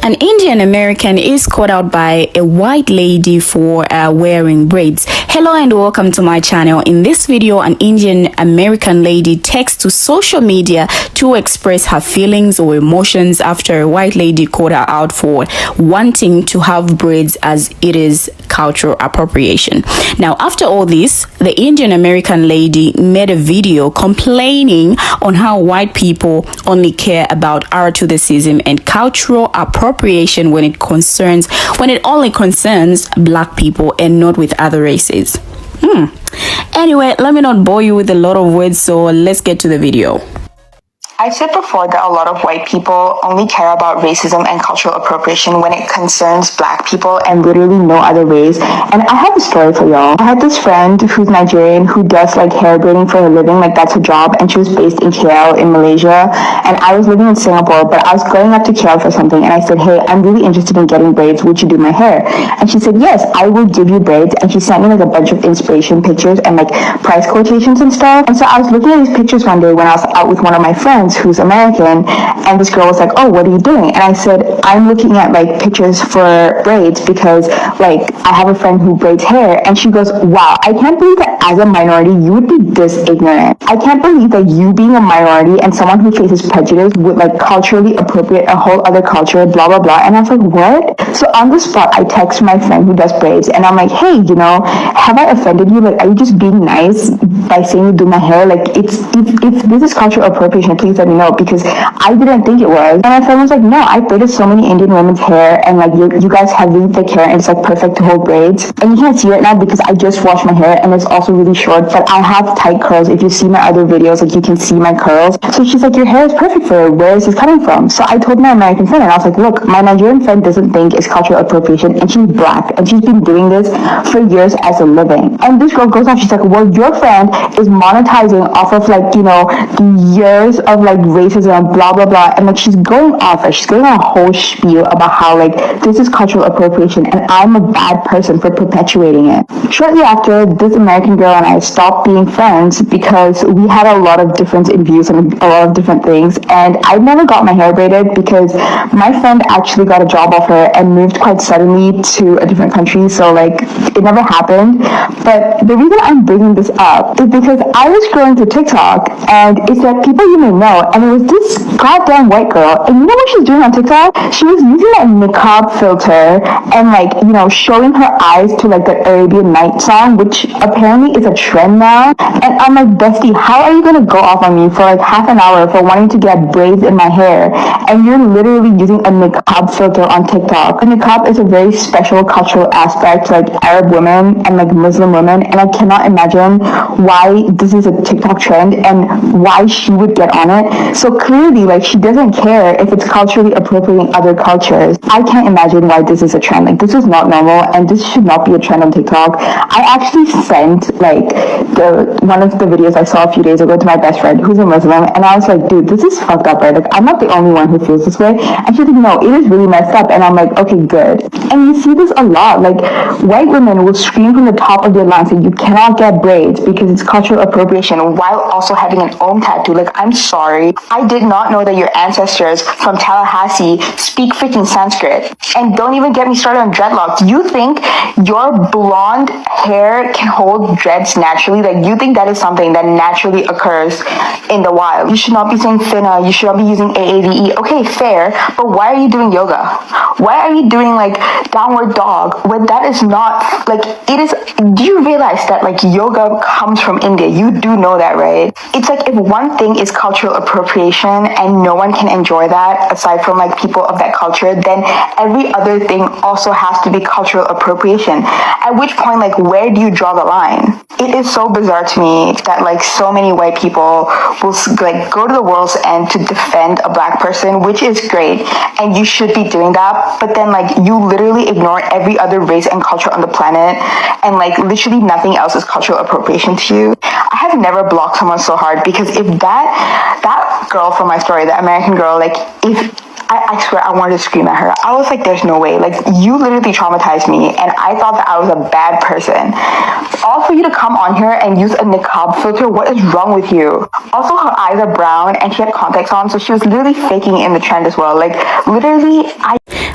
An Indian American is caught out by a white lady for wearing braids. Hello and welcome to my channel. In this video, an Indian American lady takes to social media to express her feelings or emotions after a white lady called her out for wanting to have braids as it is cultural appropriation. Now, after all this, the Indian American lady made a video complaining on how white people only care about Arthuricism and cultural appropriation when it only concerns black people and not with other races. Anyway, let me not bore you with a lot of words, so let's get to the video. I've said before that a lot of white people only care about racism and cultural appropriation when it concerns black people and literally no other ways. And I have a story for y'all. I had this friend who's Nigerian who does like hair braiding for a living, like that's her job, and she was based in KL in Malaysia. And I was living in Singapore, but I was going up to KL for something, and I said, hey, I'm really interested in getting braids. Would you do my hair? And she said, yes, I will give you braids. And she sent me like a bunch of inspiration pictures and like price quotations and stuff. And so I was looking at these pictures one day when I was out with one of my friends who's American, and this girl was like, oh, what are you doing? And I said, I'm looking at like pictures for braids because like I have a friend who braids hair. And she goes, wow, I can't believe that as a minority you would be this ignorant. I can't believe that you being a minority and someone who faces prejudice would like culturally appropriate a whole other culture, blah blah blah. And I was like, what? So on the spot I text my friend who does braids and I'm like, hey, you know, have I offended you? Like, are you just being nice by saying you do my hair? Like, it's if this is cultural appropriation, please let me know, because I didn't think it was. And my friend was like, no, I braided so many Indian women's hair, and like you guys have really thick hair and it's like perfect to hold braids. And you can't see right now because I just washed my hair and it's also really short, but I have tight curls. If you see my other videos, like you can see my curls. So she's like, your hair is perfect for it. Where is this coming from? So I told my American friend and I was like, look, my Nigerian friend doesn't think it's cultural appropriation and she's black and she's been doing this for years as a living. And this girl goes off, she's like, well, your friend is monetizing off of like, you know, the years of like racism, blah blah blah, and like she's going off, like she's going on a whole spiel about how like this is cultural appropriation and I'm a bad person for perpetuating it. Shortly after, this American girl and I stopped being friends because we had a lot of difference in views on a lot of different things, and I never got my hair braided because my friend actually got a job offer and moved quite suddenly to a different country, so like it never happened. But the reason I'm bringing this up is because I was scrolling through TikTok and it's like people you may know, and it was this goddamn white girl, and you know what she's doing on TikTok? She was using that niqab filter and like, you know, showing her eyes to like the Arabian Night song, which apparently is a trend now. And I'm like, bestie, how are you gonna go off on me for like half an hour for wanting to get braids in my hair and you're literally using a niqab filter on TikTok? A niqab is a very special cultural aspect to like Arab women and like Muslim women, and I cannot imagine why this is a TikTok trend and why she would get on it. So clearly, like, she doesn't care if it's culturally appropriating other cultures. I can't imagine why this is a trend. Like, this is not normal and this should not be a trend on TikTok. I actually sent like one of the videos I saw a few days ago to my best friend who's a Muslim, and I was like, dude, this is fucked up, right? Like, I'm not the only one who feels this way. And she's like, no, it is really messed up. And I'm like, okay, good. And you see this a lot. Like, white women will scream from the top of their lungs that you cannot get braids because it's cultural appropriation, while also having an Om tattoo. Like, I'm sorry, I did not know that your ancestors from Tallahassee speak freaking Sanskrit. And don't even get me started on dreadlocks. You think your blonde hair can hold dreads naturally? Like, you think that is something that naturally occurs in the wild? You should not be saying finna, you should not be using AAVE. Okay, fair, but why are you doing yoga? Why are you doing like downward dog when that is not like, it is? Do you realize that like yoga comes from India? You do know that, right? It's like, if one thing is cultural appropriation and no one can enjoy that aside from like people of that culture, then every other thing also has to be cultural appropriation. At which point, like, where do you draw the line? It is so bizarre to me that like so many white people will like go to the world's end to defend a black person, which is great and you should be doing that, but then like you literally ignore every other race and culture on the planet, and like literally nothing else is cultural appropriation to you. I have never blocked someone so hard, because if that girl from my story, the American girl, like, if I swear I wanted to scream at her. I was like, there's no way. Like, you literally traumatized me, and I thought that I was a bad person. All for you to come on here and use a niqab filter, what is wrong with you? Also, her eyes are brown and she had contacts on, so she was literally faking in the trend as well. Like, literally,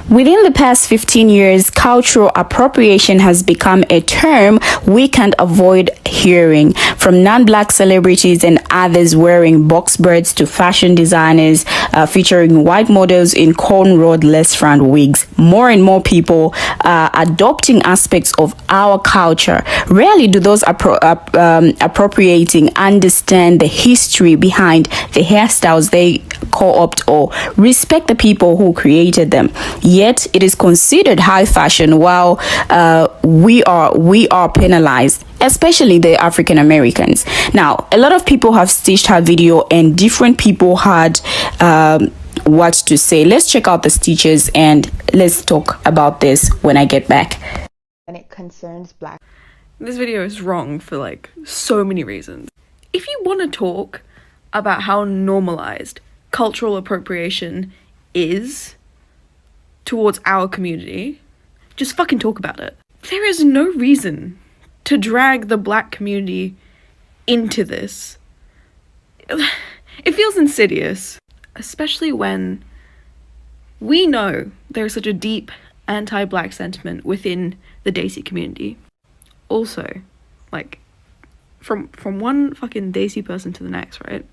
Within the past 15 years, cultural appropriation has become a term we can't avoid hearing, from non-black celebrities and others wearing box braids to fashion designers featuring white models in cornrowed-less front wigs. More and more people are adopting aspects of our culture. Rarely do those appropriating understand the history behind the hairstyles they co-opt or respect the people who created them. Yet it is considered high fashion, while we are penalized, especially the African Americans. Now, a lot of people have stitched her video and different people had what to say. Let's check out the stitches and let's talk about this when I get back. When it concerns black. This video is wrong for like so many reasons. If you want to talk about how normalized cultural appropriation is towards our community, just fucking talk about it. There is no reason to drag the black community into this. It feels insidious, especially when we know there's such a deep anti-black sentiment within the Desi community. Also, like, from one fucking Desi person to the next, right?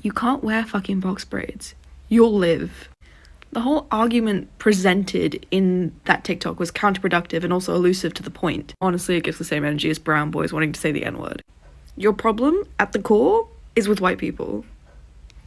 You can't wear fucking box braids. You'll live. The whole argument presented in that TikTok was counterproductive and also elusive to the point. Honestly, it gives the same energy as brown boys wanting to say the N-word. Your problem, at the core, is with white people.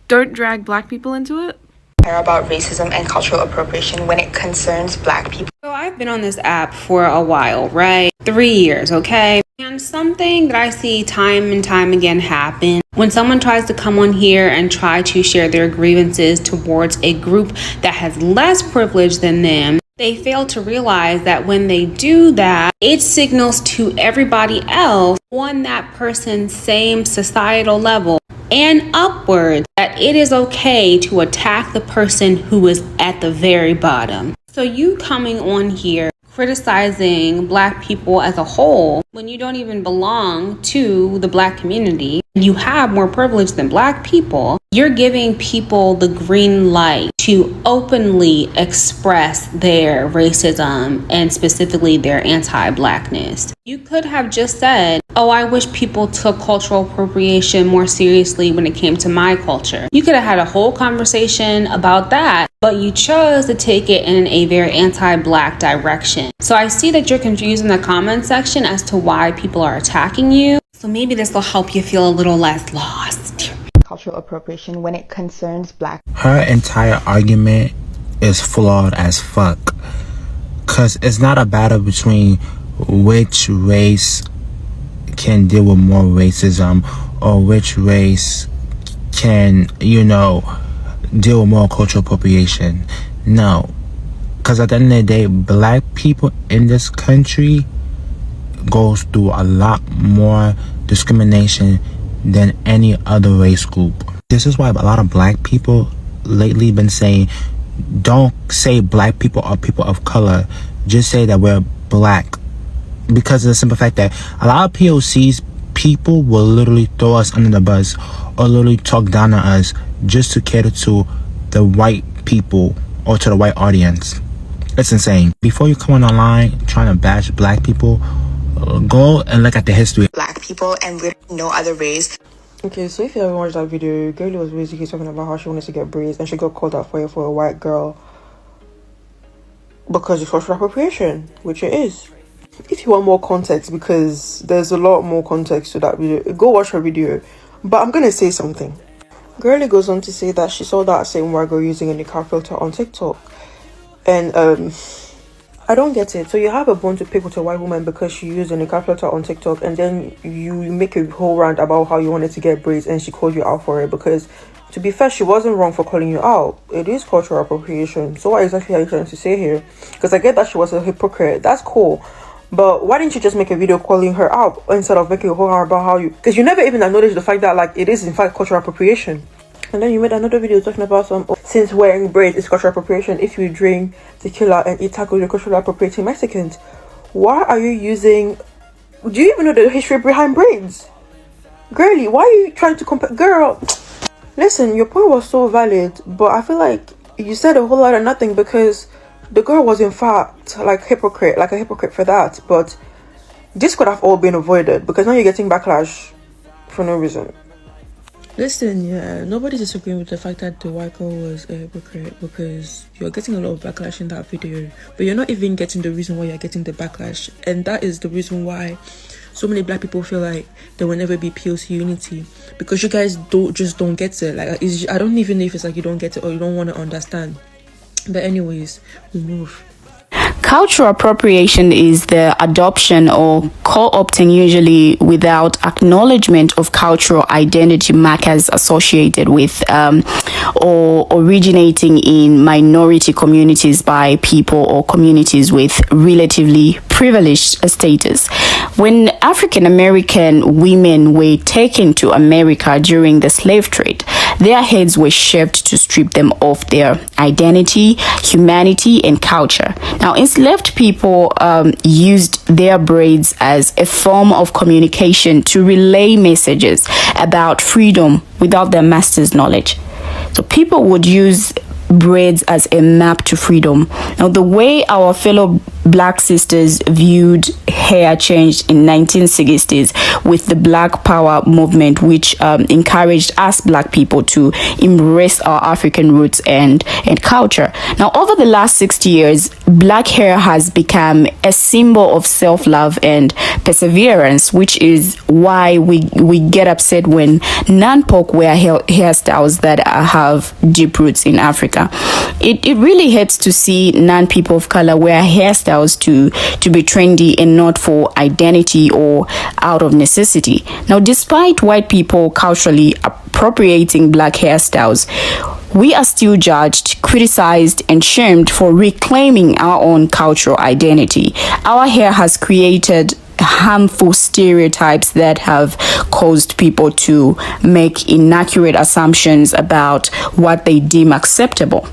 Don't drag black people into it. Care about racism and cultural appropriation when it concerns black people. So I've been on this app for a while, right? 3 years, okay? And something that I see time and time again happen when someone tries to come on here and try to share their grievances towards a group that has less privilege than them, they fail to realize that when they do that, it signals to everybody else on that person's same societal level and upward that it is okay to attack the person who is at the very bottom. So you coming on here criticizing black people as a whole when you don't even belong to the black community, you have more privilege than black people, you're giving people the green light to openly express their racism and specifically their anti-blackness. You could have just said, oh, I wish people took cultural appropriation more seriously when it came to my culture. You could have had a whole conversation about that, but you chose to take it in a very anti-black direction. So I see that you're confused in the comment section as to why people are attacking you. So maybe this will help you feel a little less lost. Cultural appropriation when it concerns black. Her entire argument is flawed as fuck. Cause it's not a battle between which race can deal with more racism or which race can, deal with more cultural appropriation. No. Cause at the end of the day, black people in this country goes through a lot more discrimination than any other race group. This is why a lot of black people lately been saying, don't say black people or people of color, just say that we're black, because of the simple fact that a lot of POCs people will literally throw us under the bus or literally talk down on us just to cater to the white people or to the white audience. It's insane. Before you come on online trying to bash black people, go and look at the history. Black people and literally no other race. Okay, so if you ever watched that video, Girlie was basically talking about how she wanted to get braids and she got called out for it for a white girl because it's cultural appropriation, which it is. If you want more context, because there's a lot more context to that video, go watch her video. But I'm gonna say something. Girlie goes on to say that she saw that same white girl using a niqab filter on TikTok, and I don't get it. So you have a bone to pick with a white woman because she used a niqab filter on TikTok, and then you make a whole rant about how you wanted to get braids and she called you out for it. Because to be fair, she wasn't wrong for calling you out. It is cultural appropriation. So what exactly are you trying to say here? Because I get that she was a hypocrite. That's cool. But why didn't you just make a video calling her out instead of making a whole rant about how you... Because you never even acknowledged the fact that like it is in fact cultural appropriation. And then you made another video talking about since wearing braids is cultural appropriation, if you drink tequila and eat tacos, you're culturally appropriating Mexicans. Why are you using... Do you even know the history behind braids? Girlie, why are you trying to compare... Girl, listen, your point was so valid, but I feel like you said a whole lot of nothing, because the girl was in fact like a hypocrite for that. But this could have all been avoided, because now you're getting backlash for no reason. Listen, yeah, nobody's disagreeing with the fact that the white girl was a hypocrite, because you're getting a lot of backlash in that video, but you're not even getting the reason why you're getting the backlash. And that is the reason why so many black people feel like there will never be POC unity, because you guys don't get it. Like, I don't even know if it's like you don't get it or you don't want to understand. But anyways, we move. Cultural appropriation is the adoption or co-opting, usually without acknowledgement, of cultural identity markers associated with or originating in minority communities by people or communities with relatively privileged status. When African American women were taken to America during the slave trade, their heads were shaved to strip them of their identity, humanity, and culture. Now, enslaved people used their braids as a form of communication to relay messages about freedom without their master's knowledge. So people would use braids as a map to freedom. Now, the way our fellow black sisters viewed hair changed in 1960s with the Black Power movement, which encouraged us black people to embrace our African roots and culture. Now, over the last 60 years, black hair has become a symbol of self-love and perseverance, which is why we get upset when non-folk wear hairstyles that have deep roots in Africa. It really hurts to see non-people of color wear hairstyles to be trendy and not for identity or out of necessity. Now, despite white people culturally appropriating black hairstyles, we are still judged, criticized, and shamed for reclaiming our own cultural identity. Our hair has created harmful stereotypes that have caused people to make inaccurate assumptions about what they deem acceptable.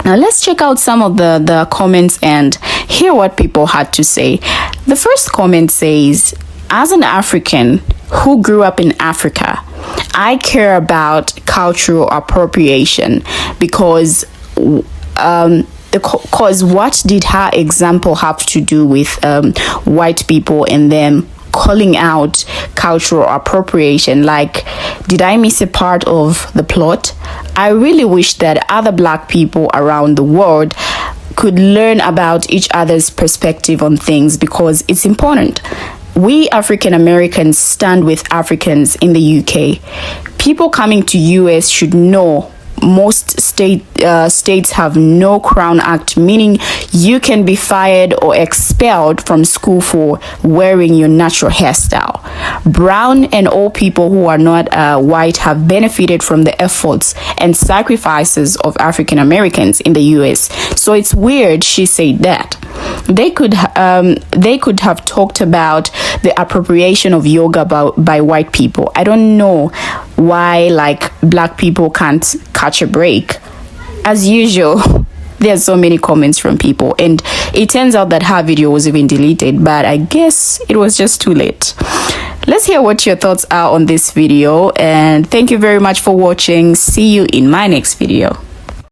Now, let's check out some of the comments and hear what people had to say. The first comment says, as an African who grew up in Africa, I care about cultural appropriation because what did her example have to do with white people and them calling out cultural appropriation? Like, did I miss a part of the plot? I really wish that other black people around the world could learn about each other's perspective on things, because it's important. We African Americans stand with Africans in the UK. People coming to US should know most states have no Crown Act, meaning you can be fired or expelled from school for wearing your natural hairstyle. Brown and all people who are not white have benefited from the efforts and sacrifices of African Americans in the US. So it's weird she said that. They could have talked about the appropriation of yoga by white people. I don't know why like black people can't catch a break. As usual, there's so many comments from people, and it turns out that her video was even deleted, but I guess it was just too late. Let's hear what your thoughts are on this video, and thank you very much for watching. See you in my next video.